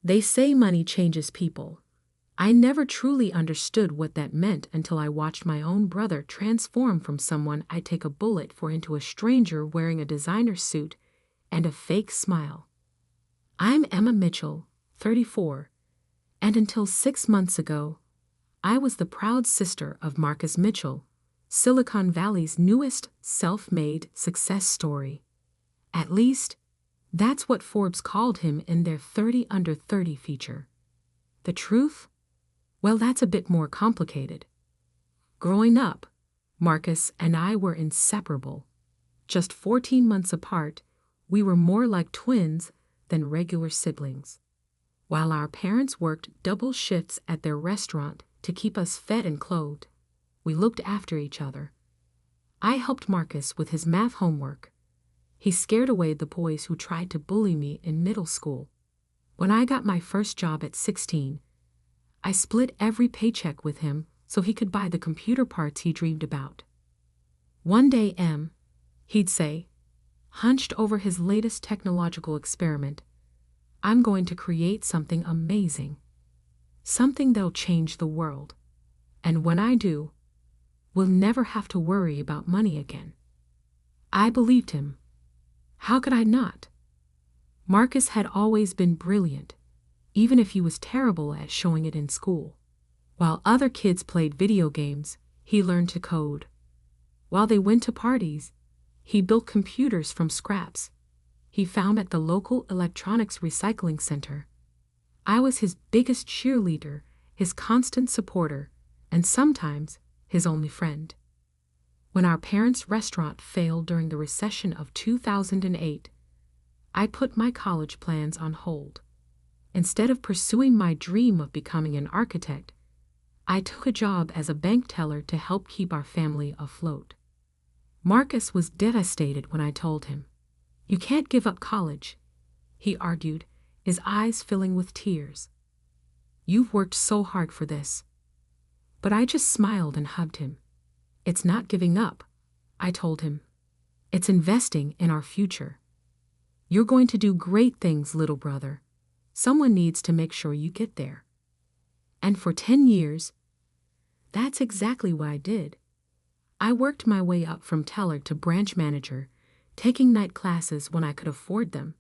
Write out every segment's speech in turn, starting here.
They say money changes people. I never truly understood what that meant until I watched my own brother transform from someone I'd take a bullet for into a stranger wearing a designer suit and a fake smile. I'm Emma Mitchell, 34, and until 6 months ago, I was the proud sister of Marcus Mitchell, Silicon Valley's newest self-made success story. At least, that's what Forbes called him in their 30 Under 30 feature. The truth? Well, that's a bit more complicated. Growing up, Marcus and I were inseparable. Just 14 months apart, we were more like twins than regular siblings. While our parents worked double shifts at their restaurant to keep us fed and clothed, we looked after each other. I helped Marcus with his math homework. He scared away the boys who tried to bully me in middle school. When I got my first job at 16, I split every paycheck with him so he could buy the computer parts he dreamed about. One day, he'd say, hunched over his latest technological experiment, I'm going to create something amazing. Something that'll change the world. And when I do, we'll never have to worry about money again. I believed him. How could I not? Marcus had always been brilliant, even if he was terrible at showing it in school. While other kids played video games, he learned to code. While they went to parties, he built computers from scraps he found at the local electronics recycling center. I was his biggest cheerleader, his constant supporter, and sometimes his only friend. When our parents' restaurant failed during the recession of 2008, I put my college plans on hold. Instead of pursuing my dream of becoming an architect, I took a job as a bank teller to help keep our family afloat. Marcus was devastated when I told him, "You can't give up college," he argued, his eyes filling with tears. "You've worked so hard for this." But I just smiled and hugged him. "It's not giving up," I told him. "It's investing in our future. You're going to do great things, little brother. Someone needs to make sure you get there." And for 10 years, that's exactly what I did. I worked my way up from teller to branch manager, taking night classes when I could afford them.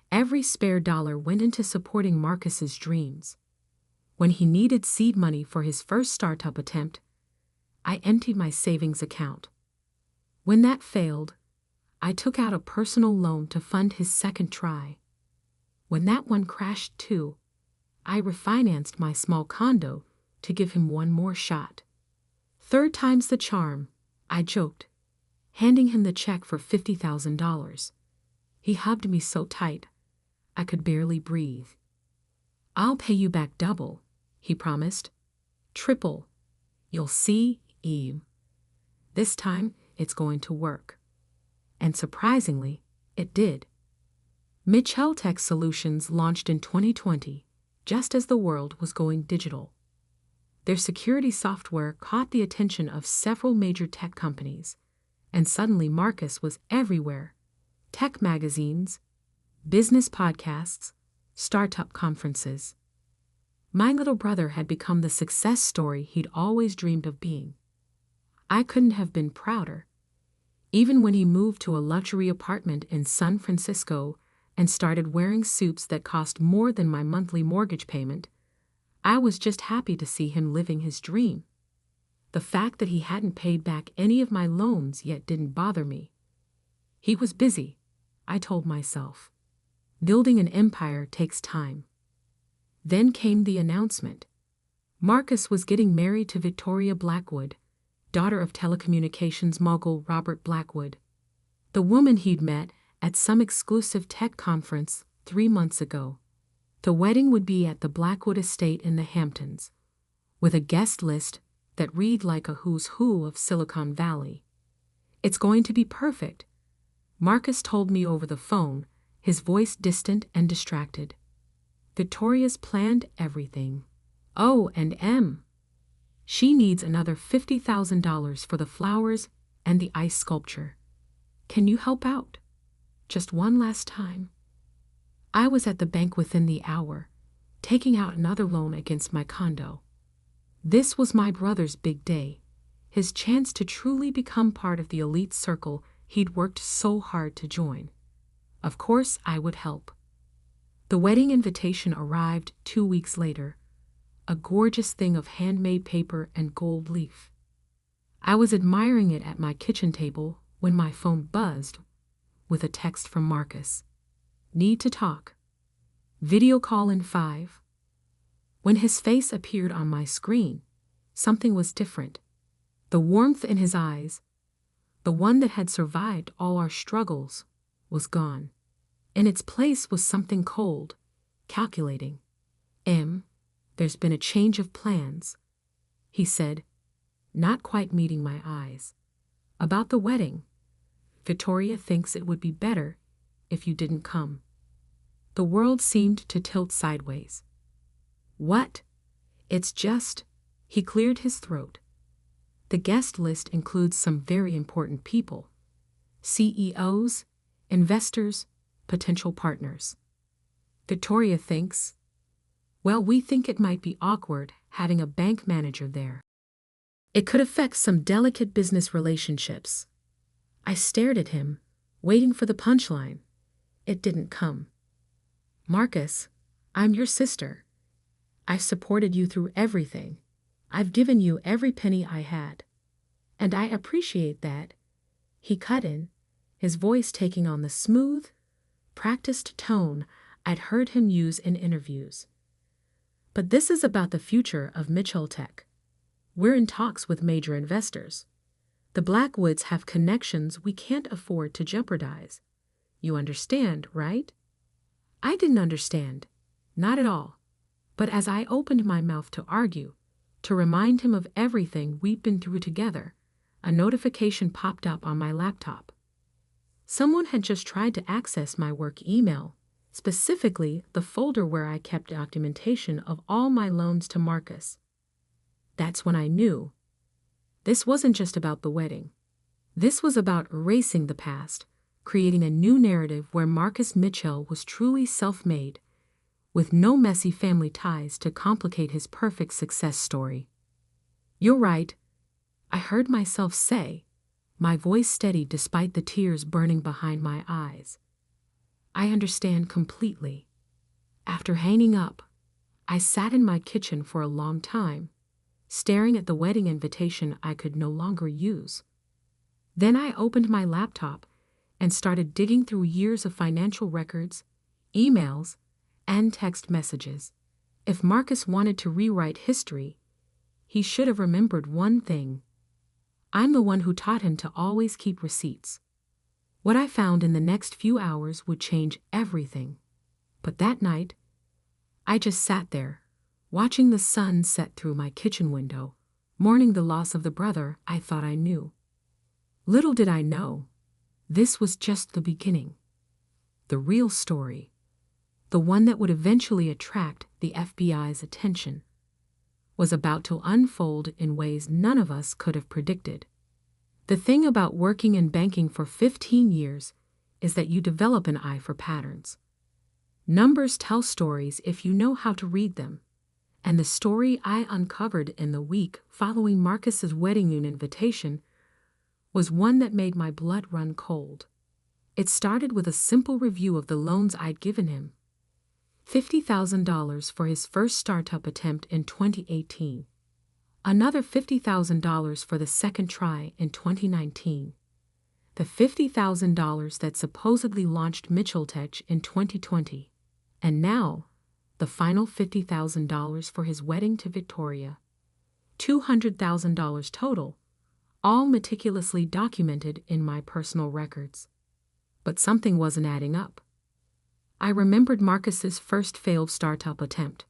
Every spare dollar went into supporting Marcus's dreams. When he needed seed money for his first startup attempt, I emptied my savings account. When that failed, I took out a personal loan to fund his second try. When that one crashed too, I refinanced my small condo to give him one more shot. "Third time's the charm," I joked, handing him the check for $50,000. He hugged me so tight, I could barely breathe. "I'll pay you back double," he promised. "Triple. You'll see, Eve. This time, it's going to work." And surprisingly, it did. Mitchell Tech Solutions launched in 2020, just as the world was going digital. Their security software caught the attention of several major tech companies, and suddenly Marcus was everywhere. Tech magazines, business podcasts, startup conferences. My little brother had become the success story he'd always dreamed of being. I couldn't have been prouder. Even when he moved to a luxury apartment in San Francisco and started wearing suits that cost more than my monthly mortgage payment, I was just happy to see him living his dream. The fact that he hadn't paid back any of my loans yet didn't bother me. He was busy, I told myself. Building an empire takes time. Then came the announcement. Marcus was getting married to Victoria Blackwood, daughter of telecommunications mogul Robert Blackwood, the woman he'd met at some exclusive tech conference 3 months ago. The wedding would be at the Blackwood estate in the Hamptons, with a guest list that read like a who's who of Silicon Valley. "It's going to be perfect," Marcus told me over the phone, his voice distant and distracted. "Victoria's planned everything. Oh, and she needs another $50,000 for the flowers and the ice sculpture. Can you help out? Just one last time?" I was at the bank within the hour, taking out another loan against my condo. This was my brother's big day, his chance to truly become part of the elite circle he'd worked so hard to join. Of course, I would help. The wedding invitation arrived 2 weeks later, a gorgeous thing of handmade paper and gold leaf. I was admiring it at my kitchen table when my phone buzzed with a text from Marcus. Need to talk. Video call in 5. When his face appeared on my screen, something was different. The warmth in his eyes, the one that had survived all our struggles, was gone. In its place was something cold, calculating. There's been a change of plans, he said, not quite meeting my eyes. About the wedding. Victoria thinks it would be better if you didn't come. The world seemed to tilt sideways. What? It's just, he cleared his throat. The guest list includes some very important people. CEOs, investors, potential partners. Victoria thinks, well, we think it might be awkward having a bank manager there. It could affect some delicate business relationships. I stared at him, waiting for the punchline. It didn't come. Marcus, I'm your sister. I've supported you through everything. I've given you every penny I had. And I appreciate that. He cut in, his voice taking on the smooth, practiced tone I'd heard him use in interviews. But this is about the future of Mitchell Tech. We're in talks with major investors. The Blackwoods have connections we can't afford to jeopardize. You understand, right? I didn't understand. Not at all. But as I opened my mouth to argue, to remind him of everything we'd been through together, a notification popped up on my laptop. Someone had just tried to access my work email, specifically the folder where I kept documentation of all my loans to Marcus. That's when I knew. This wasn't just about the wedding. This was about erasing the past, creating a new narrative where Marcus Mitchell was truly self-made, with no messy family ties to complicate his perfect success story. You're right, I heard myself say, my voice steady despite the tears burning behind my eyes. I understand completely. After hanging up, I sat in my kitchen for a long time, staring at the wedding invitation I could no longer use. Then I opened my laptop and started digging through years of financial records, emails, and text messages. If Marcus wanted to rewrite history, he should have remembered one thing. I'm the one who taught him to always keep receipts. What I found in the next few hours would change everything. But that night, I just sat there, watching the sun set through my kitchen window, mourning the loss of the brother I thought I knew. Little did I know, this was just the beginning. The real story, the one that would eventually attract the FBI's attention, was about to unfold in ways none of us could have predicted. The thing about working in banking for 15 years is that you develop an eye for patterns. Numbers tell stories if you know how to read them, and the story I uncovered in the week following Marcus's wedding invitation was one that made my blood run cold. It started with a simple review of the loans I'd given him. $50,000 for his first startup attempt in 2018. Another $50,000 for the second try in 2019. The $50,000 that supposedly launched Mitchell Tech in 2020. And now, the final $50,000 for his wedding to Victoria. $200,000 total, all meticulously documented in my personal records. But something wasn't adding up. I remembered Marcus's first failed startup attempt,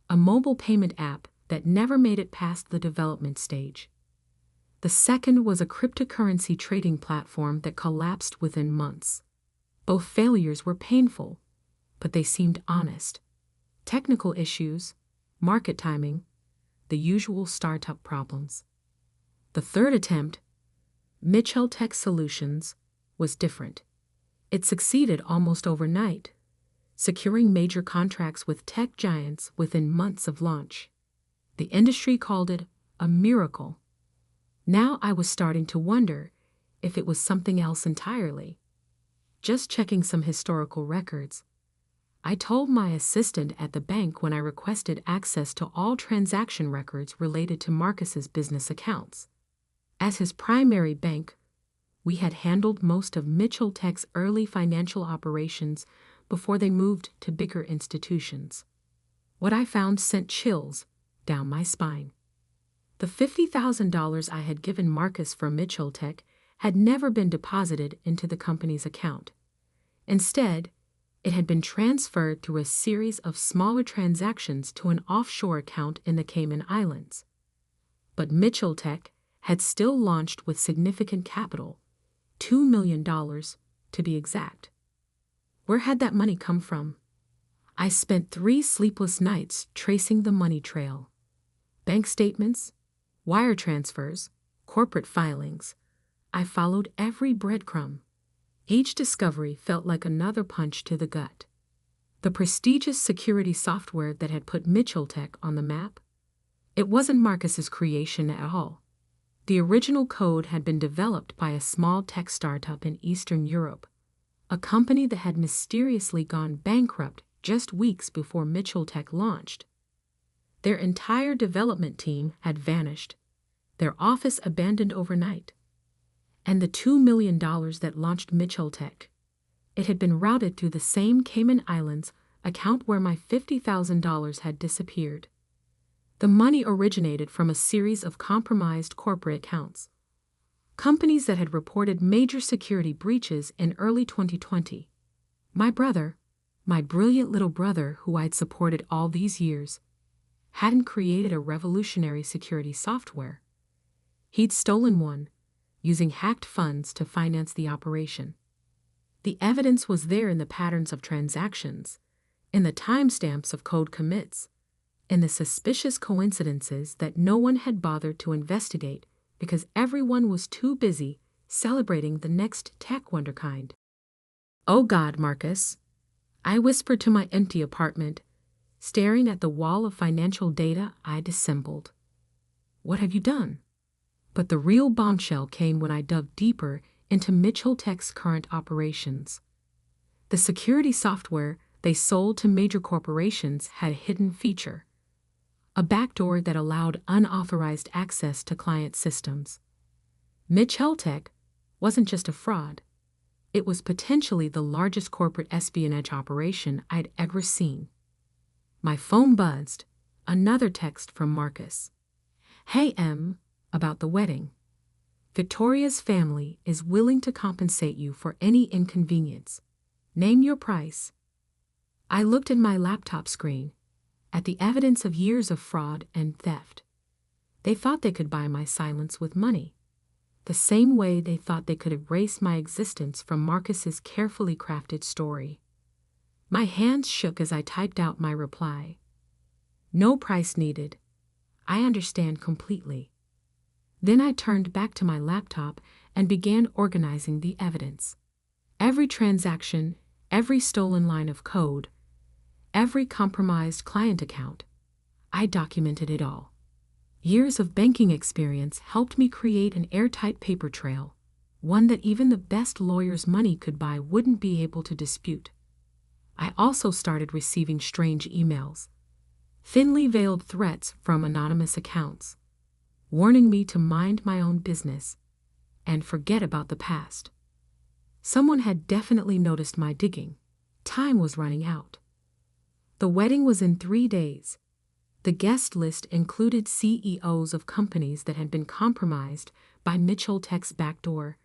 a mobile payment app that never made it past the development stage. The second was a cryptocurrency trading platform that collapsed within months. Both failures were painful, but they seemed honest. Technical issues, market timing, the usual startup problems. The third attempt, Mitchell Tech Solutions, was different. It succeeded almost overnight. securing major contracts with tech giants within months of launch. The industry called it a miracle. Now I was starting to wonder if it was something else entirely. Just checking some historical records, I told my assistant at the bank when I requested access to all transaction records related to Marcus's business accounts. As his primary bank, we had handled most of Mitchell Tech's early financial operations before they moved to bigger institutions. What I found sent chills down my spine. The $50,000 I had given Marcus for Mitchell Tech had never been deposited into the company's account. Instead, it had been transferred through a series of smaller transactions to an offshore account in the Cayman Islands. But Mitchell Tech had still launched with significant capital, $2 million to be exact. Where had that money come from? I spent 3 sleepless nights tracing the money trail. Bank statements, wire transfers, corporate filings. I followed every breadcrumb. Each discovery felt like another punch to the gut. The prestigious security software that had put Mitchell Tech on the map? It wasn't Marcus's creation at all. The original code had been developed by a small tech startup in Eastern Europe, a company that had mysteriously gone bankrupt just weeks before Mitchell Tech launched. Their entire development team had vanished, their office abandoned overnight. And the $2 million that launched Mitchell Tech, it had been routed through the same Cayman Islands account where my $50,000 had disappeared. The money originated from a series of compromised corporate accounts. Companies that had reported major security breaches in early 2020. My brother, my brilliant little brother who I'd supported all these years, hadn't created a revolutionary security software. He'd stolen one, using hacked funds to finance the operation. The evidence was there in the patterns of transactions, in the timestamps of code commits, in the suspicious coincidences that no one had bothered to investigate because everyone was too busy celebrating the next tech wonderkind. "Oh God, Marcus," I whispered to my empty apartment, staring at the wall of financial data I'd assembled. "What have you done?" But the real bombshell came when I dug deeper into Mitchell Tech's current operations. The security software they sold to major corporations had a hidden feature, a backdoor that allowed unauthorized access to client systems. Mitchell Tech wasn't just a fraud. It was potentially the largest corporate espionage operation I'd ever seen. My phone buzzed, another text from Marcus. "Hey, Em. About the wedding. Victoria's family is willing to compensate you for any inconvenience. Name your price." I looked at my laptop screen, at the evidence of years of fraud and theft. They thought they could buy my silence with money, the same way they thought they could erase my existence from Marcus's carefully crafted story. My hands shook as I typed out my reply. "No price needed. I understand completely." Then I turned back to my laptop and began organizing the evidence. Every transaction, every stolen line of code, every compromised client account. I documented it all. Years of banking experience helped me create an airtight paper trail, one that even the best lawyer's money could buy wouldn't be able to dispute. I also started receiving strange emails, thinly veiled threats from anonymous accounts, warning me to mind my own business and forget about the past. Someone had definitely noticed my digging. Time was running out. The wedding was in 3 days. The guest list included CEOs of companies that had been compromised by Mitchell Tech's backdoor,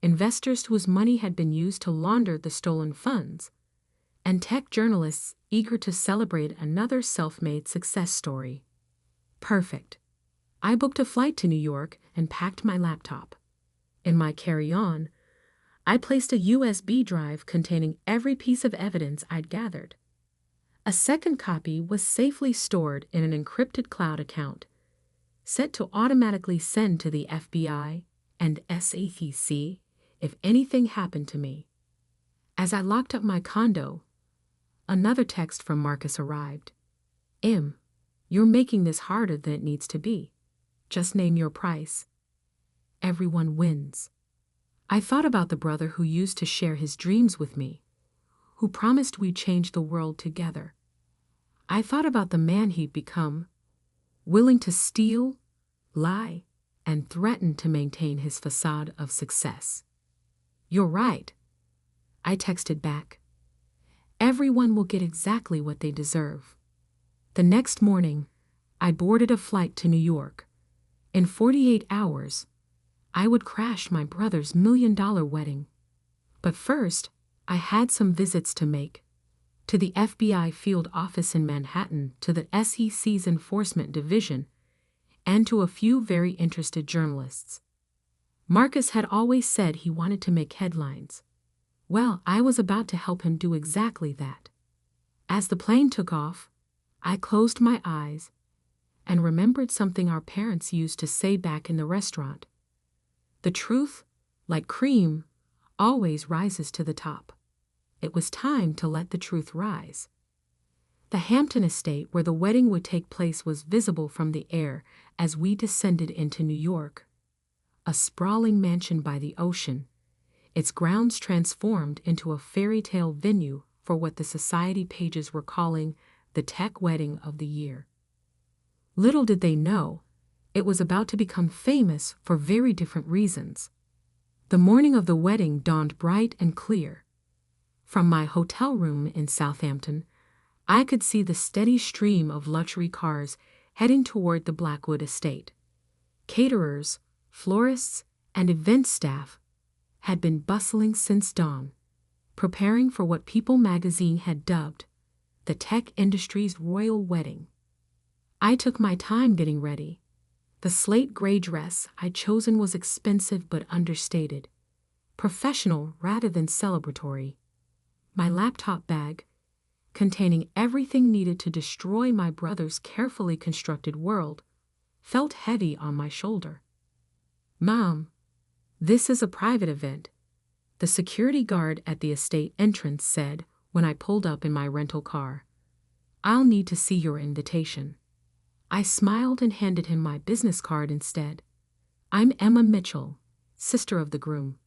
investors whose money had been used to launder the stolen funds, and tech journalists eager to celebrate another self-made success story. Perfect. I booked a flight to New York and packed my laptop. In my carry-on, I placed a USB drive containing every piece of evidence I'd gathered. A second copy was safely stored in an encrypted cloud account, set to automatically send to the FBI and SEC if anything happened to me. As I locked up my condo, Another text from Marcus arrived. You're making this harder than it needs to be. Just name your price. Everyone wins. I thought about the brother who used to share his dreams with me, who promised we'd change the world together. I thought about the man he'd become, willing to steal, lie, and threaten to maintain his facade of success. You're right, I texted back. Everyone will get exactly what they deserve. The next morning, I boarded a flight to New York. In 48 hours, I would crash my brother's $1 million wedding. But first, I had some visits to make. To the FBI field office in Manhattan, to the SEC's Enforcement Division, and to a few very interested journalists. Marcus had always said he wanted to make headlines. Well, I was about to help him do exactly that. As the plane took off, I closed my eyes and remembered something our parents used to say back in the restaurant. The truth, like cream, always rises to the top. It was time to let the truth rise. The Hampton estate where the wedding would take place was visible from the air as we descended into New York. A sprawling mansion by the ocean, its grounds transformed into a fairy tale venue for what the society pages were calling the tech wedding of the year. Little did they know, it was about to become famous for very different reasons. The morning of the wedding dawned bright and clear. From my hotel room in Southampton, I could see the steady stream of luxury cars heading toward the Blackwood estate. Caterers, florists, and event staff had been bustling since dawn, preparing for what People magazine had dubbed the tech industry's royal wedding. I took my time getting ready. The slate gray dress I'd chosen was expensive but understated, professional rather than celebratory. My laptop bag, containing everything needed to destroy my brother's carefully constructed world, felt heavy on my shoulder. "Mom, this is a private event," the security guard at the estate entrance said when I pulled up in my rental car. "I'll need to see your invitation." I smiled and handed him my business card instead. "I'm Emma Mitchell, sister of the groom.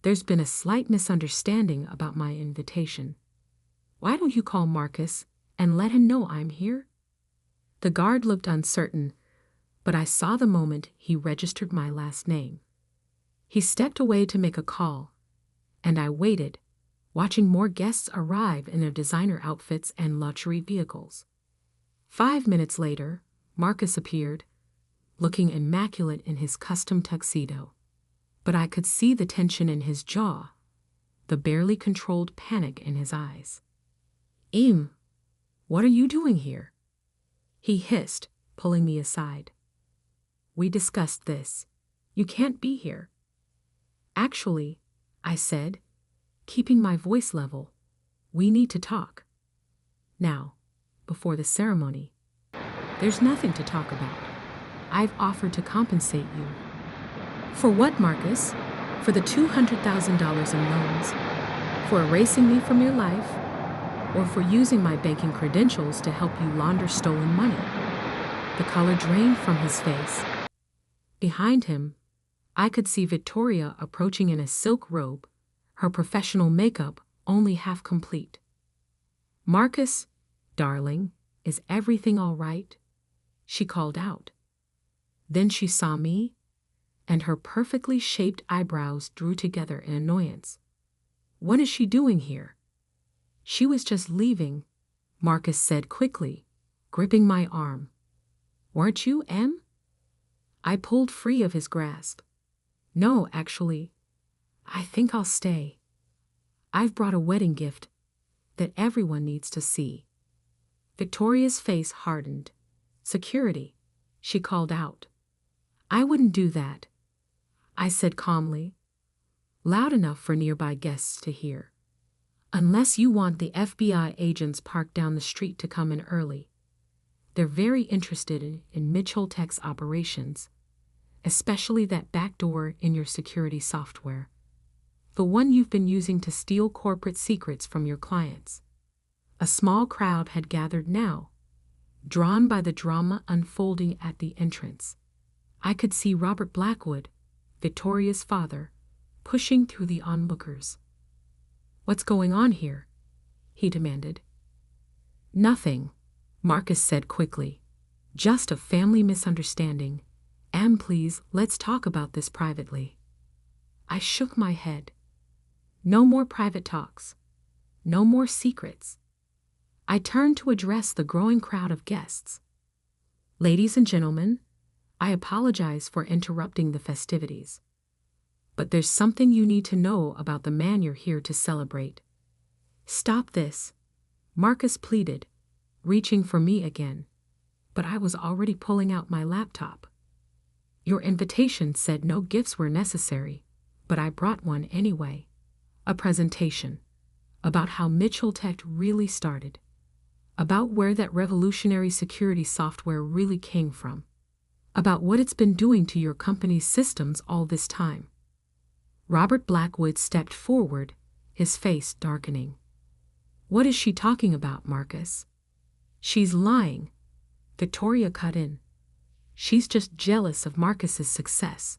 There's been a slight misunderstanding about my invitation. Why don't you call Marcus and let him know I'm here?" The guard looked uncertain, but I saw the moment he registered my last name. He stepped away to make a call, and I waited, watching more guests arrive in their designer outfits and luxury vehicles. 5 minutes later, Marcus appeared, looking immaculate in his custom tuxedo. But I could see the tension in his jaw, the barely controlled panic in his eyes. What are you doing here?" he hissed, pulling me aside. "We discussed this. You can't be here." "Actually," I said, keeping my voice level, "we need to talk. Now, before the ceremony." "There's nothing to talk about. I've offered to compensate you." "For what, Marcus? For the $200,000 in loans? For erasing me from your life? Or for using my banking credentials to help you launder stolen money?" The color drained from his face. Behind him, I could see Victoria approaching in a silk robe, her professional makeup only half complete. "Marcus, darling, is everything all right?" she called out. Then she saw me, and her perfectly shaped eyebrows drew together in annoyance. "What is she doing here?" "She was just leaving," Marcus said quickly, gripping my arm. "Weren't you, Em?" I pulled free of his grasp. "No, actually, I think I'll stay. I've brought a wedding gift that everyone needs to see." Victoria's face hardened. "Security," she called out. "I wouldn't do that," I said calmly, loud enough for nearby guests to hear. "Unless you want the FBI agents parked down the street to come in early. They're very interested in Mitchell Tech's operations, especially that back door in your security software, the one you've been using to steal corporate secrets from your clients." A small crowd had gathered now, drawn by the drama unfolding at the entrance. I could see Robert Blackwood, Victoria's father, pushing through the onlookers. "What's going on here?" he demanded. "Nothing," Marcus said quickly. "Just a family misunderstanding. And please, let's talk about this privately." I shook my head. No more private talks. No more secrets. I turned to address the growing crowd of guests. "Ladies and gentlemen, I apologize for interrupting the festivities. But there's something you need to know about the man you're here to celebrate." "Stop this," Marcus pleaded, reaching for me again, but I was already pulling out my laptop. "Your invitation said no gifts were necessary, but I brought one anyway. A presentation about how Mitchell Tech really started, about where that revolutionary security software really came from, about what it's been doing to your company's systems all this time." Robert Blackwood stepped forward, his face darkening. "What is she talking about, Marcus?" "She's lying," Victoria cut in. "She's just jealous of Marcus's success.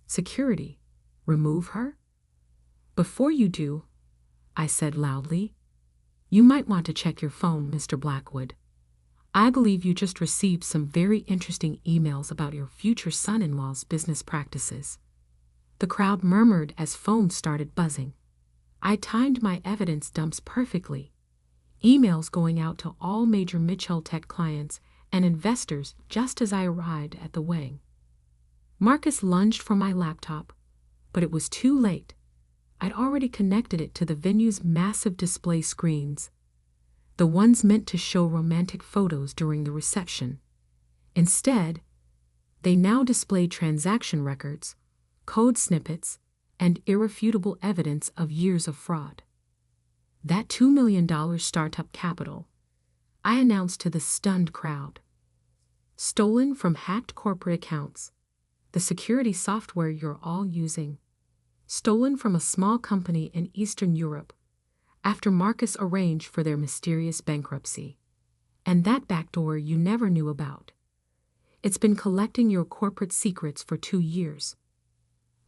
Security. Remove her?" "Before you do," I said loudly, "you might want to check your phone, Mr. Blackwood. I believe you just received some very interesting emails about your future son-in-law's business practices." The crowd murmured as phones started buzzing. I timed my evidence dumps perfectly. Emails going out to all major Mitchell Tech clients and investors just as I arrived at the wedding. Marcus lunged for my laptop, but it was too late. I'd already connected it to the venue's massive display screens, the ones meant to show romantic photos during the reception. Instead, they now displayed transaction records, code snippets, and irrefutable evidence of years of fraud. "That $2 million startup capital," I announced to the stunned crowd. "Stolen from hacked corporate accounts, the security software you're all using. Stolen from a small company in Eastern Europe after Marcus arranged for their mysterious bankruptcy. And that backdoor you never knew about. It's been collecting your corporate secrets for 2 years."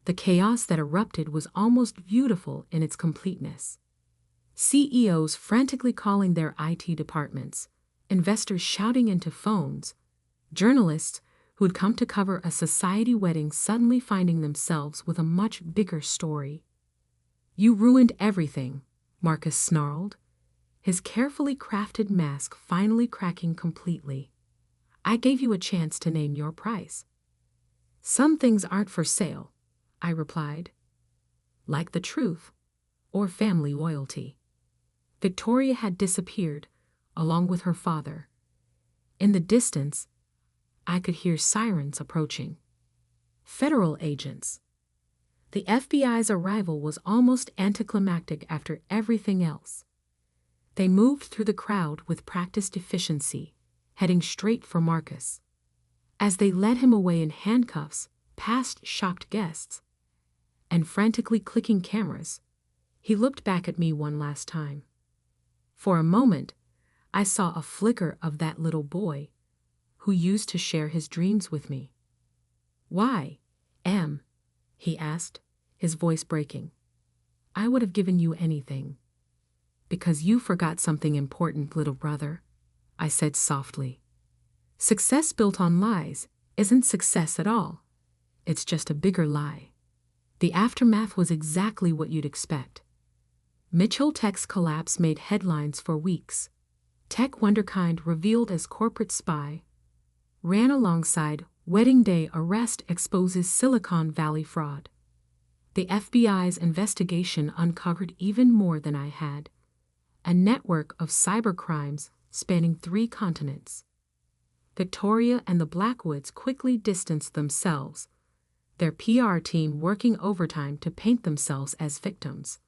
The chaos that erupted was almost beautiful in its completeness. CEOs frantically calling their IT departments, investors shouting into phones, journalists who'd come to cover a society wedding suddenly finding themselves with a much bigger story. "You ruined everything," Marcus snarled, his carefully crafted mask finally cracking completely. "I gave you a chance to name your price." "Some things aren't for sale," I replied. "Like the truth or family loyalty." Victoria had disappeared, along with her father. In the distance, I could hear sirens approaching. Federal agents. The FBI's arrival was almost anticlimactic after everything else. They moved through the crowd with practiced efficiency, heading straight for Marcus. As they led him away in handcuffs, past shocked guests, and frantically clicking cameras, he looked back at me one last time. For a moment, I saw a flicker of that little boy who used to share his dreams with me. "Why, M?" he asked, his voice breaking. "I would have given you anything." "Because you forgot something important, little brother," I said softly. "Success built on lies isn't success at all. It's just a bigger lie." The aftermath was exactly what you'd expect. Mitchell Tech's collapse made headlines for weeks. Tech wonderkind revealed as corporate spy, ran alongside wedding day arrest exposes Silicon Valley fraud. The FBI's investigation uncovered even more than I had. A network of cybercrimes spanning 3 continents. Victoria and the Blackwoods quickly distanced themselves, their PR team working overtime to paint themselves as victims.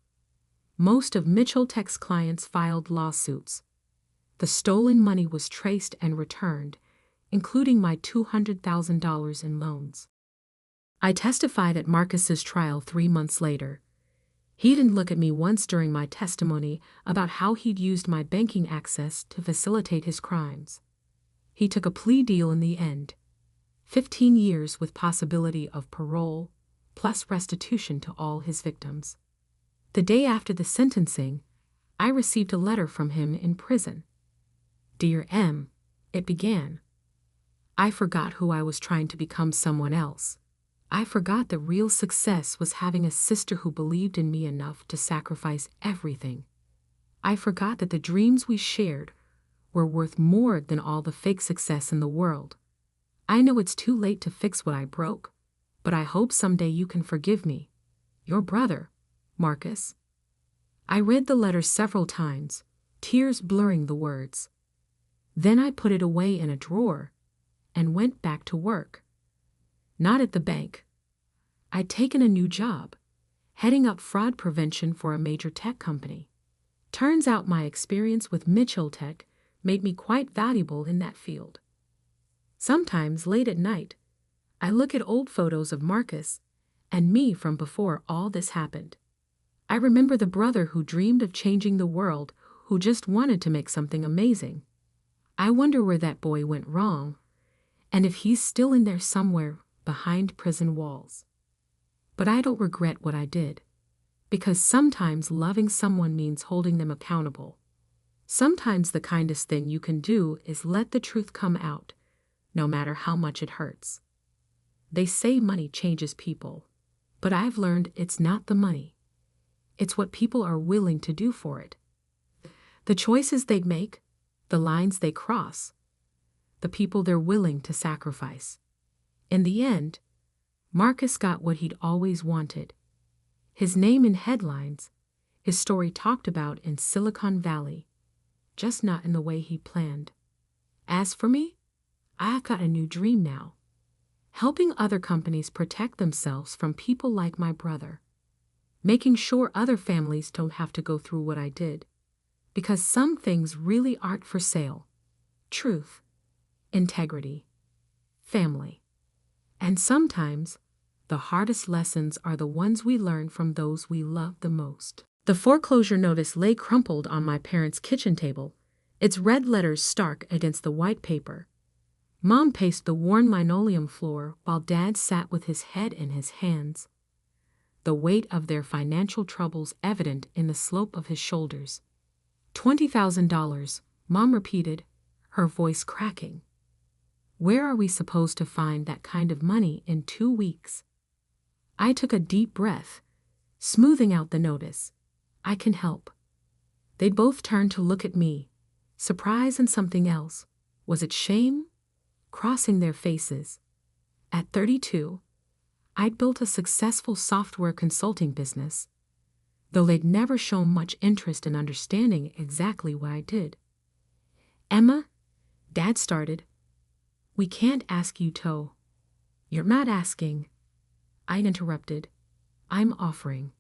Most of Mitchell Tech's clients filed lawsuits. The stolen money was traced and returned, including my $200,000 in loans. I testified at Marcus's trial 3 months later. He didn't look at me once during my testimony about how he'd used my banking access to facilitate his crimes. He took a plea deal in the end. 15 years with possibility of parole, plus restitution to all his victims. The day after the sentencing, I received a letter from him in prison. "Dear M," it began. I forgot who I was trying to become someone else. I forgot that real success was having a sister who believed in me enough to sacrifice everything. I forgot that the dreams we shared were worth more than all the fake success in the world. I know it's too late to fix what I broke, but I hope someday you can forgive me. Your brother, Marcus. I read the letter several times, tears blurring the words. Then I put it away in a drawer and went back to work. Not at the bank. I'd taken a new job, heading up fraud prevention for a major tech company. Turns out my experience with Mitchell Tech made me quite valuable in that field. Sometimes, late at night, I look at old photos of Marcus and me from before all this happened. I remember the brother who dreamed of changing the world, who just wanted to make something amazing. I wonder where that boy went wrong, and if he's still in there somewhere behind prison walls. But I don't regret what I did, because sometimes loving someone means holding them accountable. Sometimes the kindest thing you can do is let the truth come out, no matter how much it hurts. They say money changes people, but I've learned it's not the money. It's what people are willing to do for it. The choices they make, the lines they cross, the people they're willing to sacrifice. In the end, Marcus got what he'd always wanted. His name in headlines, his story talked about in Silicon Valley, just not in the way he planned. As for me, I've got a new dream now. Helping other companies protect themselves from people like my brother. Making sure other families don't have to go through what I did. Because some things really aren't for sale. Truth, integrity, family. And sometimes, the hardest lessons are the ones we learn from those we love the most. The foreclosure notice lay crumpled on my parents' kitchen table, its red letters stark against the white paper. Mom paced the worn linoleum floor while Dad sat with his head in his hands, the weight of their financial troubles evident in the slope of his shoulders. $20,000, Mom repeated, her voice cracking. Where are we supposed to find that kind of money in 2 weeks? I took a deep breath, smoothing out the notice. I can help. They both turned to look at me, surprise and something else. Was it shame? Crossing their faces. At 32, I'd built a successful software consulting business, though they'd never shown much interest in understanding exactly what I did. "Emma," Dad started, "we can't ask you to." "You're not asking," I interrupted. "I'm offering."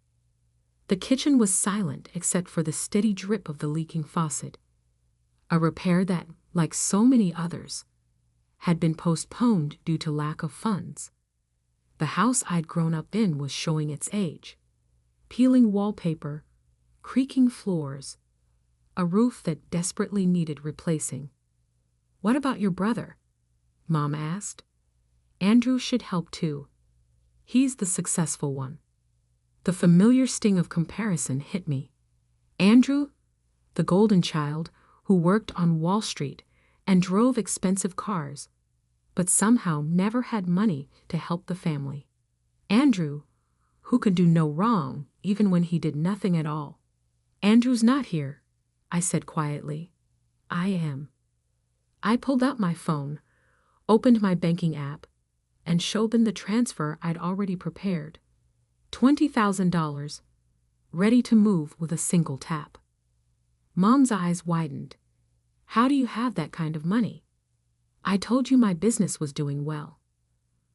The kitchen was silent except for the steady drip of the leaking faucet, a repair that, like so many others, had been postponed due to lack of funds. The house I'd grown up in was showing its age. Peeling wallpaper, creaking floors, a roof that desperately needed replacing. "What about your brother?" Mom asked. "Andrew should help too. He's the successful one." The familiar sting of comparison hit me. Andrew, the golden child who worked on Wall Street and drove expensive cars, but somehow never had money to help the family. Andrew, who could do no wrong even when he did nothing at all. "Andrew's not here," I said quietly. "I am." I pulled out my phone, opened my banking app, and showed them the transfer I'd already prepared. $20,000, ready to move with a single tap. Mom's eyes widened. "How do you have that kind of money?" "I told you my business was doing well."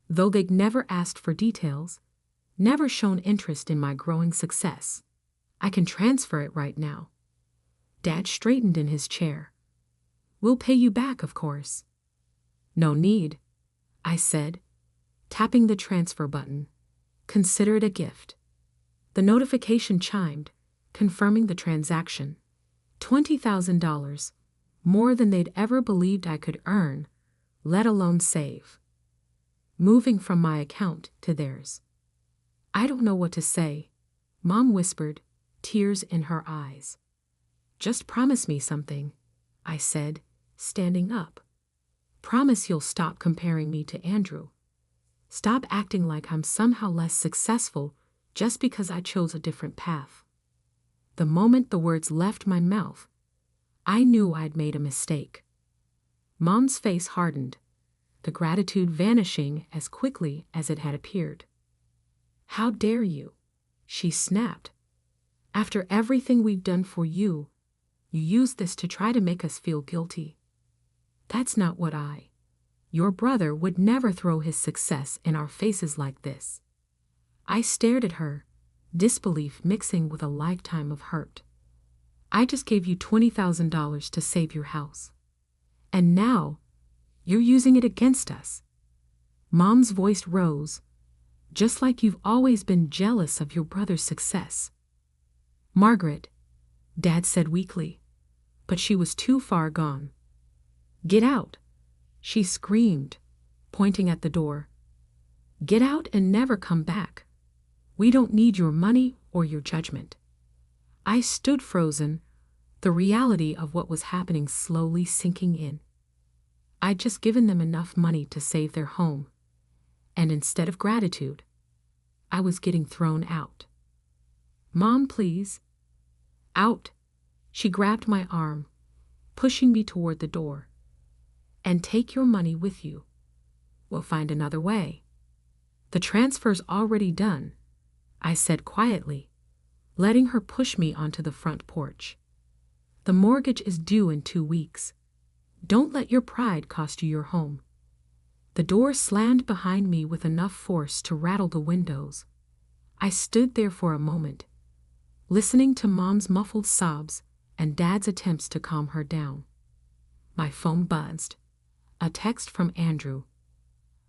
Though they'd never asked for details, never shown interest in my growing success, I can transfer it right now. Dad straightened in his chair. "We'll pay you back, of course." "No need," I said, tapping the transfer button. "Consider it a gift." The notification chimed, confirming the transaction. $20,000, more than they'd ever believed I could earn, let alone save. Moving from my account to theirs. I don't know what to say, Mom whispered, tears in her eyes. Just promise me something, I said, standing up. Promise you'll stop comparing me to Andrew. Stop acting like I'm somehow less successful just because I chose a different path. The moment the words left my mouth, I knew I'd made a mistake. Mom's face hardened, the gratitude vanishing as quickly as it had appeared. How dare you? She snapped. After everything we've done for you, you use this to try to make us feel guilty. That's not what your brother would never throw his success in our faces like this. I stared at her, disbelief mixing with a lifetime of hurt. I just gave you $20,000 to save your house. And now, you're using it against us. Mom's voice rose, just like you've always been jealous of your brother's success. Margaret, Dad said weakly, but she was too far gone. Get out, she screamed, pointing at the door. Get out and never come back. We don't need your money or your judgment. I stood frozen, the reality of what was happening slowly sinking in. I'd just given them enough money to save their home, and instead of gratitude, I was getting thrown out. Mom, please. Out. She grabbed my arm, pushing me toward the door. And take your money with you. We'll find another way. The transfer's already done, I said quietly, letting her push me onto the front porch. The mortgage is due in 2 weeks. Don't let your pride cost you your home. The door slammed behind me with enough force to rattle the windows. I stood there for a moment, listening to Mom's muffled sobs and Dad's attempts to calm her down. My phone buzzed. A text from Andrew.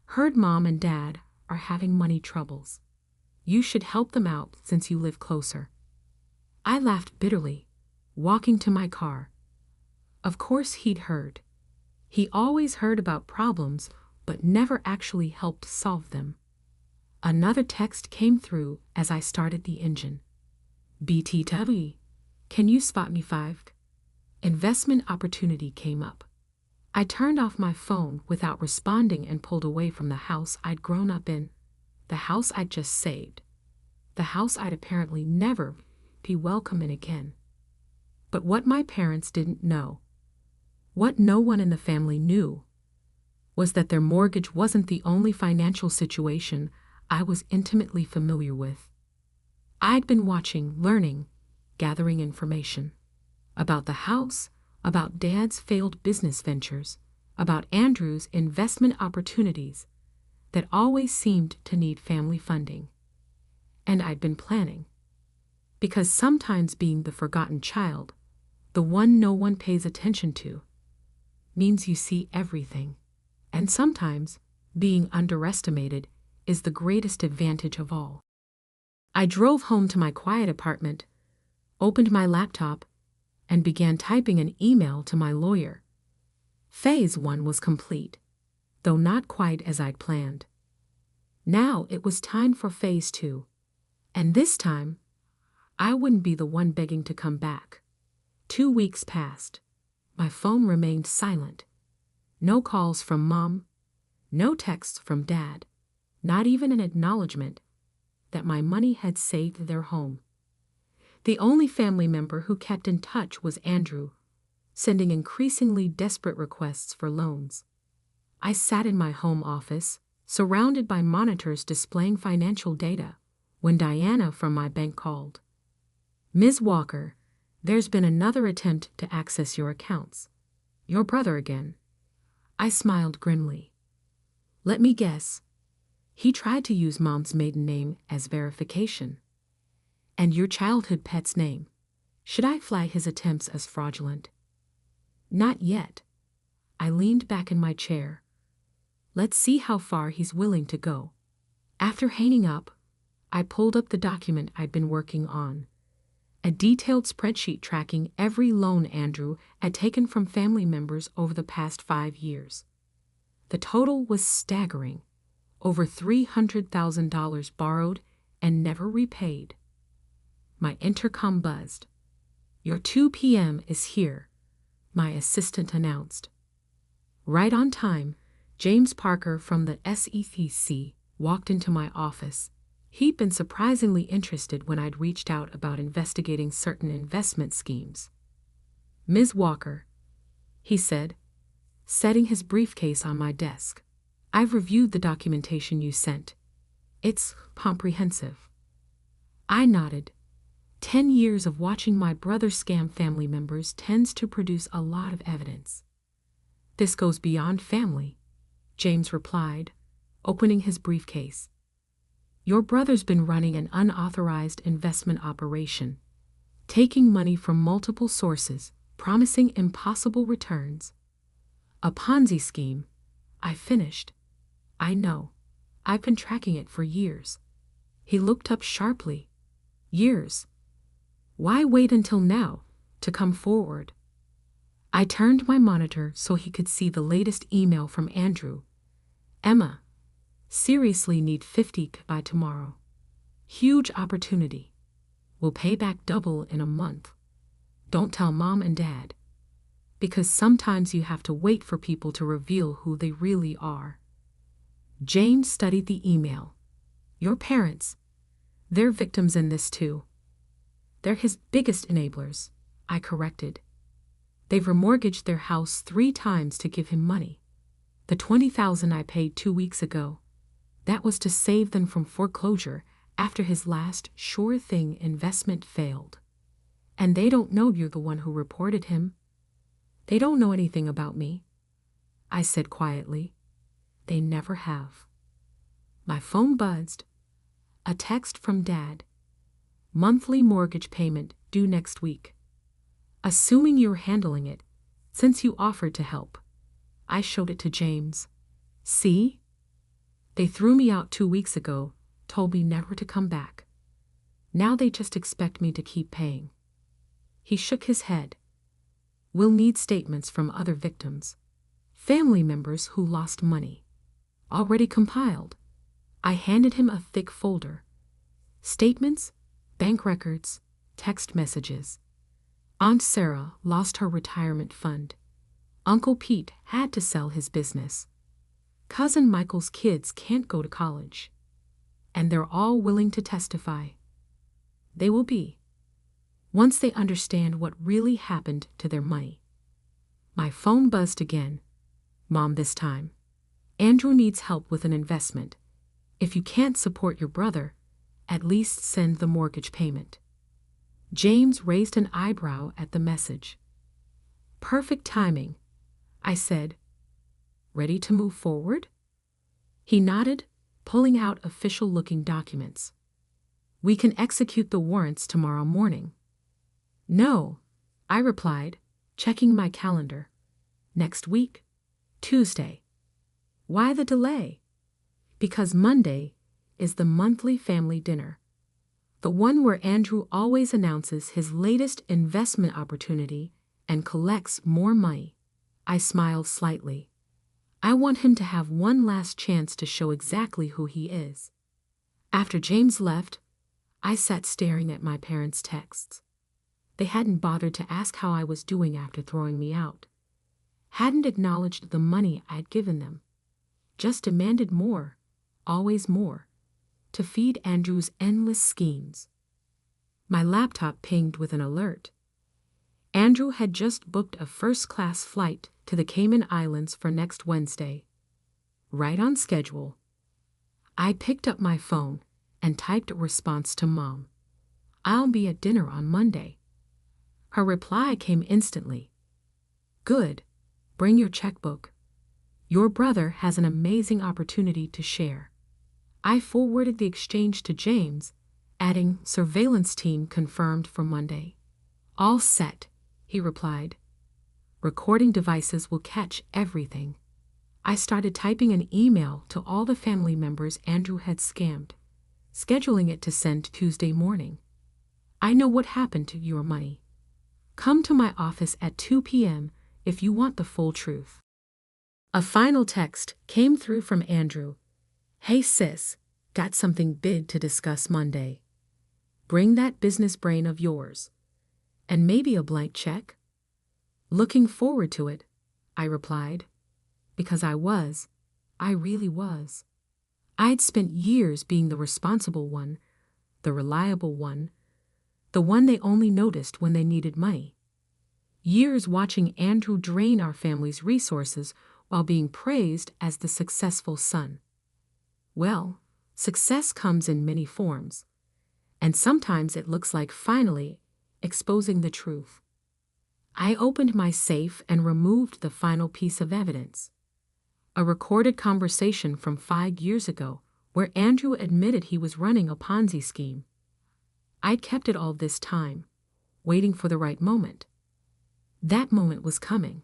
Heard Mom and Dad are having money troubles. You should help them out since you live closer. I laughed bitterly, walking to my car. Of course he'd heard. He always heard about problems, but never actually helped solve them. Another text came through as I started the engine. BTW, can you spot me 5? Investment opportunity came up. I turned off my phone without responding and pulled away from the house I'd grown up in, the house I'd just saved, the house I'd apparently never be welcome in again. But what my parents didn't know, what no one in the family knew, was that their mortgage wasn't the only financial situation I was intimately familiar with. I'd been watching, learning, gathering information about the house, about Dad's failed business ventures, about Andrew's investment opportunities that always seemed to need family funding. And I'd been planning. Because sometimes being the forgotten child, the one no one pays attention to, means you see everything. And sometimes being underestimated is the greatest advantage of all. I drove home to my quiet apartment, opened my laptop, and began typing an email to my lawyer. Phase 1 was complete, though not quite as I'd planned. Now it was time for Phase 2, and this time, I wouldn't be the one begging to come back. 2 weeks passed. My phone remained silent. No calls from Mom, no texts from Dad, not even an acknowledgement that my money had saved their home. The only family member who kept in touch was Andrew, sending increasingly desperate requests for loans. I sat in my home office, surrounded by monitors displaying financial data, when Diana from my bank called. Ms. Walker, there's been another attempt to access your accounts. Your brother again. I smiled grimly. Let me guess. He tried to use Mom's maiden name as verification. And your childhood pet's name. Should I flag his attempts as fraudulent? Not yet. I leaned back in my chair. Let's see how far he's willing to go. After hanging up, I pulled up the document I'd been working on. A detailed spreadsheet tracking every loan Andrew had taken from family members over the past 5 years. The total was staggering. Over $300,000 borrowed and never repaid. My intercom buzzed. "Your 2 p.m. is here," my assistant announced. Right on time, James Parker from the SEC walked into my office. He'd been surprisingly interested when I'd reached out about investigating certain investment schemes. "Ms. Walker," he said, setting his briefcase on my desk, "I've reviewed the documentation you sent. It's comprehensive." I nodded. 10 years of watching my brother scam family members tends to produce a lot of evidence. "This goes beyond family," James replied, opening his briefcase. "Your brother's been running an unauthorized investment operation, taking money from multiple sources, promising impossible returns. A Ponzi scheme," I finished. "I know. I've been tracking it for years." He looked up sharply. "Years? Why wait until now to come forward?" I turned my monitor so he could see the latest email from Andrew. "Emma, seriously need 50 by tomorrow. Huge opportunity. We'll pay back double in a month. Don't tell Mom and Dad. Because sometimes you have to wait for people to reveal who they really are." James studied the email. "Your parents, they're victims in this too." "They're his biggest enablers," I corrected. "They've remortgaged their house 3 times to give him money. The $20,000 I paid 2 weeks ago, that was to save them from foreclosure after his last sure-thing investment failed. And they don't know you're the one who reported him. They don't know anything about me," I said quietly. "They never have." My phone buzzed. A text from Dad. "Monthly mortgage payment due next week. Assuming you're handling it, since you offered to help." I showed it to James. "See? They threw me out 2 weeks ago, told me never to come back. Now they just expect me to keep paying." He shook his head. "We'll need statements from other victims, family members who lost money. Already compiled." I handed him a thick folder. Statements, bank records, text messages. Aunt Sarah lost her retirement fund. Uncle Pete had to sell his business. Cousin Michael's kids can't go to college. And they're all willing to testify. They will be, once they understand what really happened to their money. My phone buzzed again. "Mom, this time. Andrew needs help with an investment. If you can't support your brother, at least send the mortgage payment." James raised an eyebrow at the message. "Perfect timing," I said. "Ready to move forward?" He nodded, pulling out official-looking documents. "We can execute the warrants tomorrow morning." "No," I replied, checking my calendar. "Next week, Tuesday." "Why the delay?" "Because Monday is the monthly family dinner. The one where Andrew always announces his latest investment opportunity and collects more money." I smiled slightly. "I want him to have one last chance to show exactly who he is." After James left, I sat staring at my parents' texts. They hadn't bothered to ask how I was doing after throwing me out. Hadn't acknowledged the money I'd given them. Just demanded more, always more, to feed Andrew's endless schemes. My laptop pinged with an alert. Andrew had just booked a first-class flight to the Cayman Islands for next Wednesday. Right on schedule. I picked up my phone and typed a response to Mom. "I'll be at dinner on Monday." Her reply came instantly. "Good. Bring your checkbook. Your brother has an amazing opportunity to share." I forwarded the exchange to James, adding "surveillance team confirmed for Monday." "All set," he replied. "Recording devices will catch everything." I started typing an email to all the family members Andrew had scammed, scheduling it to send Tuesday morning. I know what happened to your money. Come to my office at 2 p.m. if you want the full truth. A final text came through from Andrew. Hey sis, got something big to discuss Monday. Bring that business brain of yours. And maybe a blank check? Looking forward to it, I replied. Because I really was. I'd spent years being the responsible one, the reliable one, the one they only noticed when they needed money. Years watching Andrew drain our family's resources while being praised as the successful son. Well, success comes in many forms, and sometimes it looks like finally exposing the truth. I opened my safe and removed the final piece of evidence. A recorded conversation from 5 years ago where Andrew admitted he was running a Ponzi scheme. I'd kept it all this time, waiting for the right moment. That moment was coming.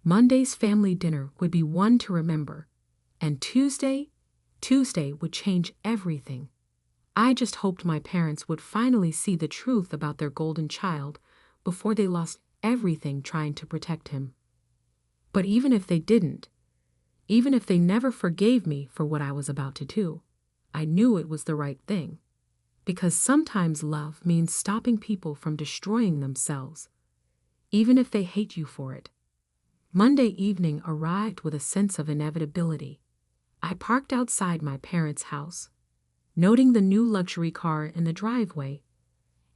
Monday's family dinner would be one to remember, and Tuesday would change everything. I just hoped my parents would finally see the truth about their golden child before they lost everything trying to protect him. But even if they didn't, even if they never forgave me for what I was about to do, I knew it was the right thing. Because sometimes love means stopping people from destroying themselves, even if they hate you for it. Monday evening arrived with a sense of inevitability. I parked outside my parents' house, noting the new luxury car in the driveway,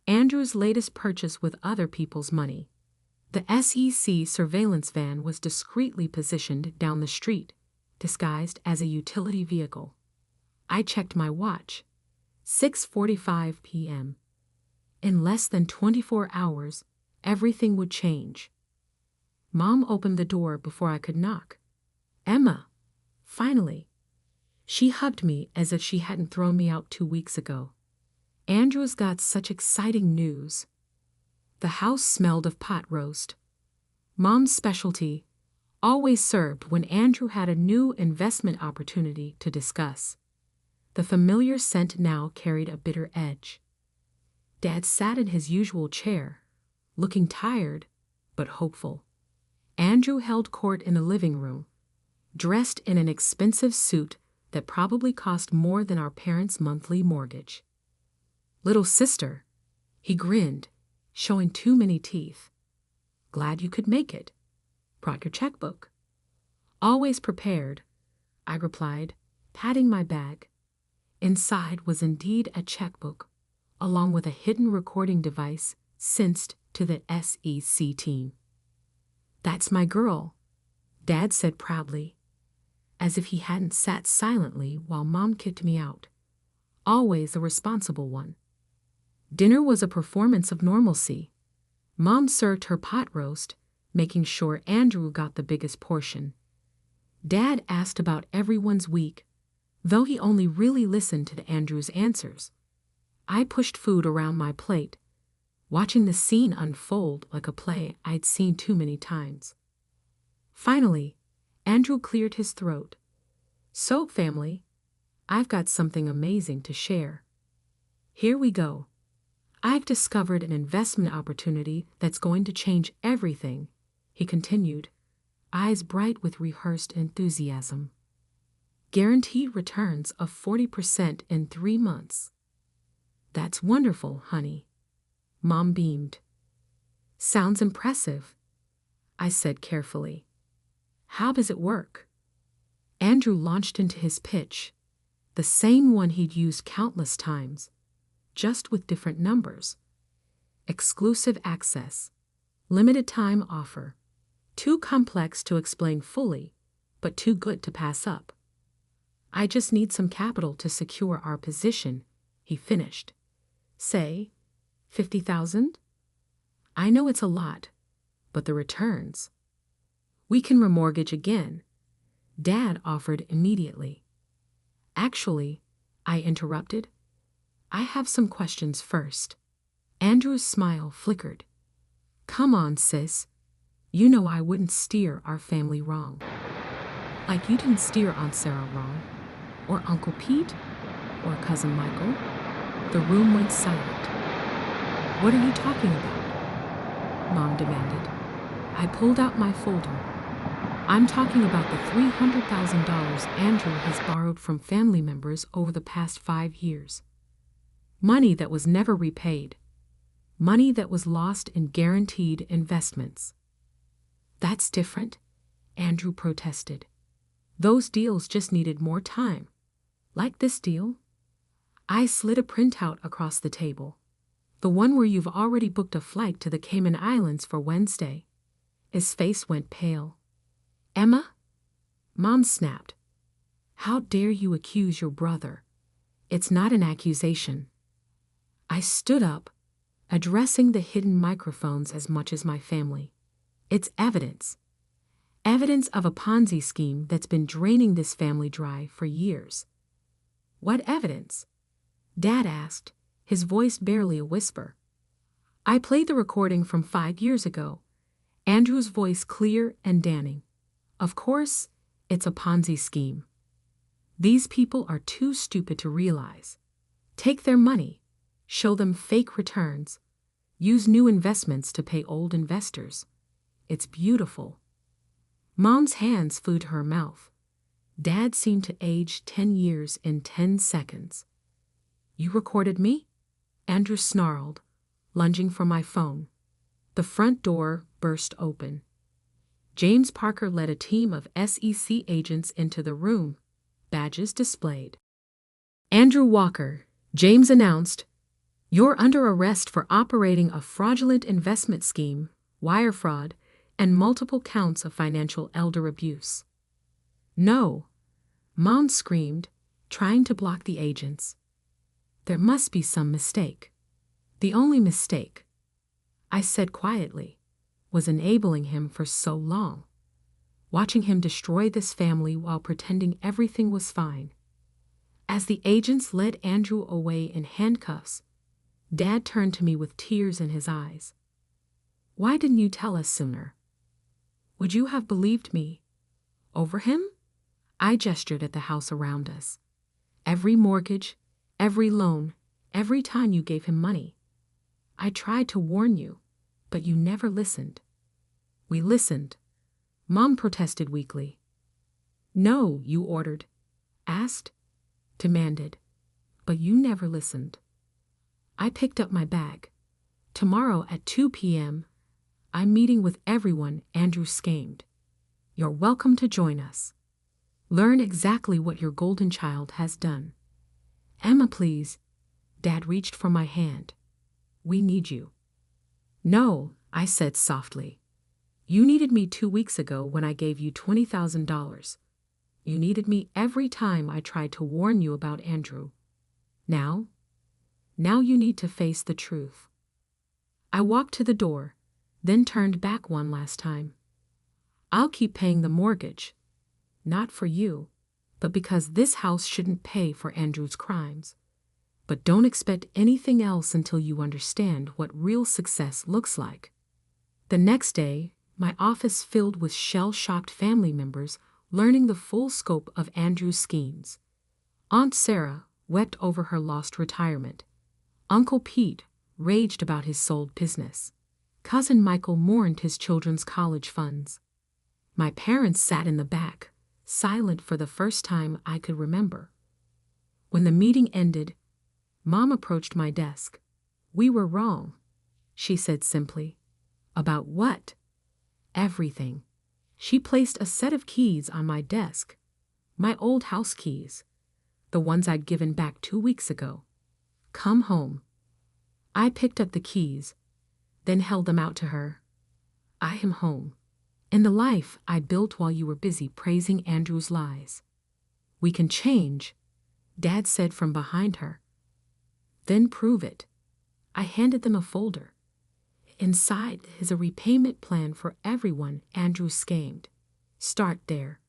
Andrew's latest purchase with other people's money. The SEC surveillance van was discreetly positioned down the street, disguised as a utility vehicle. I checked my watch. 6:45 p.m. In less than 24 hours, everything would change. Mom opened the door before I could knock. Emma, finally. She hugged me as if she hadn't thrown me out 2 weeks ago. Andrew's got such exciting news. The house smelled of pot roast. Mom's specialty, always served when Andrew had a new investment opportunity to discuss. The familiar scent now carried a bitter edge. Dad sat in his usual chair, looking tired but hopeful. Andrew held court in the living room, dressed in an expensive suit that probably cost more than our parents' monthly mortgage. Little sister, he grinned, showing too many teeth. Glad you could make it. Brought your checkbook. Always prepared, I replied, patting my bag. Inside was indeed a checkbook, along with a hidden recording device sensed to the SEC team. That's my girl, Dad said proudly, as if he hadn't sat silently while Mom kicked me out. Always the responsible one. Dinner was a performance of normalcy. Mom served her pot roast, making sure Andrew got the biggest portion. Dad asked about everyone's week, though he only really listened to Andrew's answers. I pushed food around my plate, watching the scene unfold like a play I'd seen too many times. Finally, Andrew cleared his throat. So, family, I've got something amazing to share. Here we go. I've discovered an investment opportunity that's going to change everything, he continued, eyes bright with rehearsed enthusiasm. Guaranteed returns of 40% in 3 months. That's wonderful, honey. Mom beamed. Sounds impressive, I said carefully. How does it work? Andrew launched into his pitch, the same one he'd used countless times, just with different numbers. Exclusive access, limited time offer, too complex to explain fully, but too good to pass up. I just need some capital to secure our position, he finished. Say, 50,000? I know it's a lot, but the returns. We can remortgage again, Dad offered immediately. Actually, I interrupted, I have some questions first. Andrew's smile flickered. Come on, sis. You know I wouldn't steer our family wrong. Like you didn't steer Aunt Sarah wrong. Or Uncle Pete. or Cousin Michael? The room went silent. What are you talking about? Mom demanded. I pulled out my folder. I'm talking about the $300,000 Andrew has borrowed from family members over the past 5 years. Money that was never repaid. Money that was lost in guaranteed investments. That's different, Andrew protested. Those deals just needed more time. Like this deal. I slid a printout across the table. The one where you've already booked a flight to the Cayman Islands for Wednesday. His face went pale. Emma? Mom snapped. How dare you accuse your brother? It's not an accusation. I stood up, addressing the hidden microphones as much as my family. It's evidence. Evidence of a Ponzi scheme that's been draining this family dry for years. What evidence? Dad asked, his voice barely a whisper. I played the recording from 5 years ago, Andrew's voice clear and damning. Of course, it's a Ponzi scheme. These people are too stupid to realize. Take their money, show them fake returns, use new investments to pay old investors. It's beautiful. Mom's hands flew to her mouth. Dad seemed to age 10 years in 10 seconds. You recorded me? Andrew snarled, lunging for my phone. The front door burst open. James Parker led a team of SEC agents into the room, badges displayed. Andrew Walker, James announced, you're under arrest for operating a fraudulent investment scheme, wire fraud, and multiple counts of financial elder abuse. No, Mom screamed, trying to block the agents. There must be some mistake. The only mistake, I said quietly, was enabling him for so long, watching him destroy this family while pretending everything was fine. As the agents led Andrew away in handcuffs, Dad turned to me with tears in his eyes. Why didn't you tell us sooner? Would you have believed me? Over him? I gestured at the house around us. Every mortgage, every loan, every time you gave him money. I tried to warn you, but you never listened. We listened. Mom protested weakly. No, you ordered. Asked. Demanded. But you never listened. I picked up my bag. Tomorrow at 2 p.m., I'm meeting with everyone Andrew schemed. You're welcome to join us. Learn exactly what your golden child has done. Emma, please. Dad reached for my hand. We need you. No, I said softly. You needed me 2 weeks ago when I gave you $20,000. You needed me every time I tried to warn you about Andrew. Now you need to face the truth. I walked to the door, then turned back one last time. I'll keep paying the mortgage. Not for you, but because this house shouldn't pay for Andrew's crimes. But don't expect anything else until you understand what real success looks like. The next day, my office filled with shell-shocked family members learning the full scope of Andrew's schemes. Aunt Sarah wept over her lost retirement. Uncle Pete raged about his sold business. Cousin Michael mourned his children's college funds. My parents sat in the back, silent for the first time I could remember. When the meeting ended, Mom approached my desk. We were wrong, she said simply. About what? Everything. She placed a set of keys on my desk. My old house keys. The ones I'd given back 2 weeks ago. Come home. I picked up the keys, then held them out to her. I am home. In the life I built while you were busy praising Andrew's lies. We can change, Dad said from behind her. Then prove it. I handed them a folder. Inside is a repayment plan for everyone Andrew schemed. Start there.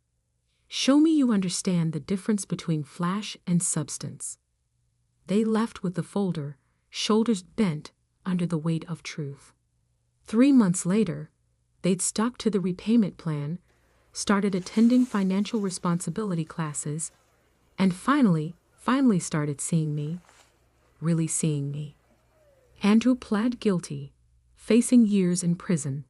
Show me you understand the difference between flash and substance. They left with the folder, shoulders bent under the weight of truth. 3 months later, they'd stuck to the repayment plan, started attending financial responsibility classes, and finally finally started seeing me, really seeing me. Andrew pled guilty, facing years in prison.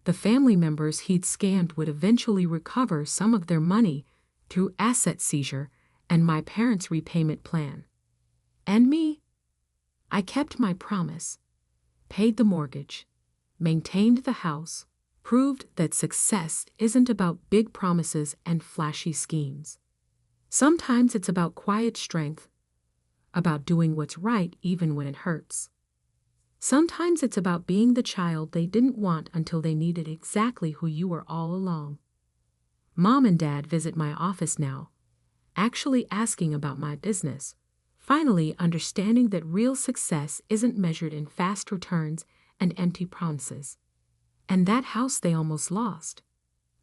The family members he'd scammed would eventually recover some of their money through asset seizure and my parents' repayment plan. And me? I kept my promise, paid the mortgage, maintained the house, proved that success isn't about big promises and flashy schemes. Sometimes it's about quiet strength, about doing what's right even when it hurts. Sometimes it's about being the child they didn't want until they needed exactly who you were all along. Mom and Dad visit my office now, actually asking about my business, finally understanding that real success isn't measured in fast returns and empty promises. And that house they almost lost,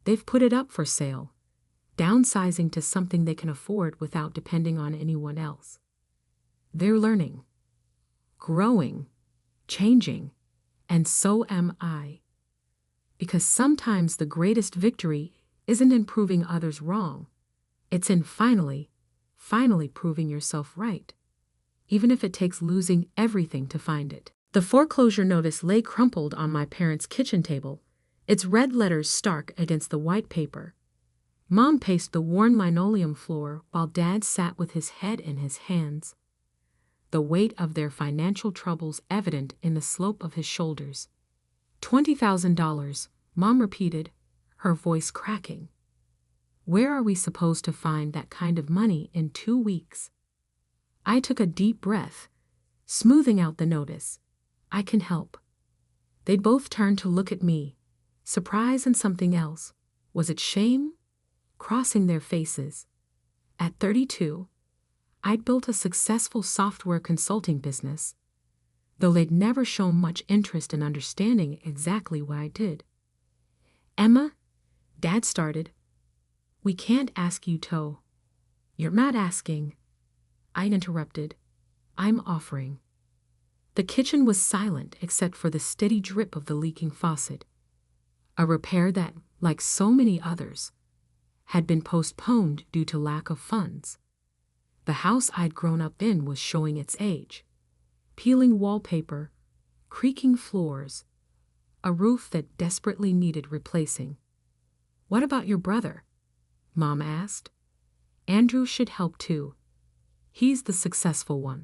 they've put it up for sale, downsizing to something they can afford without depending on anyone else. They're learning, growing, changing, and so am I. Because sometimes the greatest victory isn't in proving others wrong. It's in finally proving yourself right, even if it takes losing everything to find it. The foreclosure notice lay crumpled on my parents' kitchen table, its red letters stark against the white paper. Mom paced the worn linoleum floor while Dad sat with his head in his hands, the weight of their financial troubles evident in the slope of his shoulders. $20,000, Mom repeated, her voice cracking. Where are we supposed to find that kind of money in 2 weeks? I took a deep breath, smoothing out the notice. I can help. They'd both turned to look at me, surprise and something else. Was it shame? Crossing their faces. At 32, I'd built a successful software consulting business, though they'd never shown much interest in understanding exactly what I did. Emma, Dad started. We can't ask you to. You're not asking. I interrupted. I'm offering. The kitchen was silent except for the steady drip of the leaking faucet, a repair that, like so many others, had been postponed due to lack of funds. The house I'd grown up in was showing its age. Peeling wallpaper, creaking floors, a roof that desperately needed replacing. What about your brother? Mom asked. Andrew should help too. He's the successful one.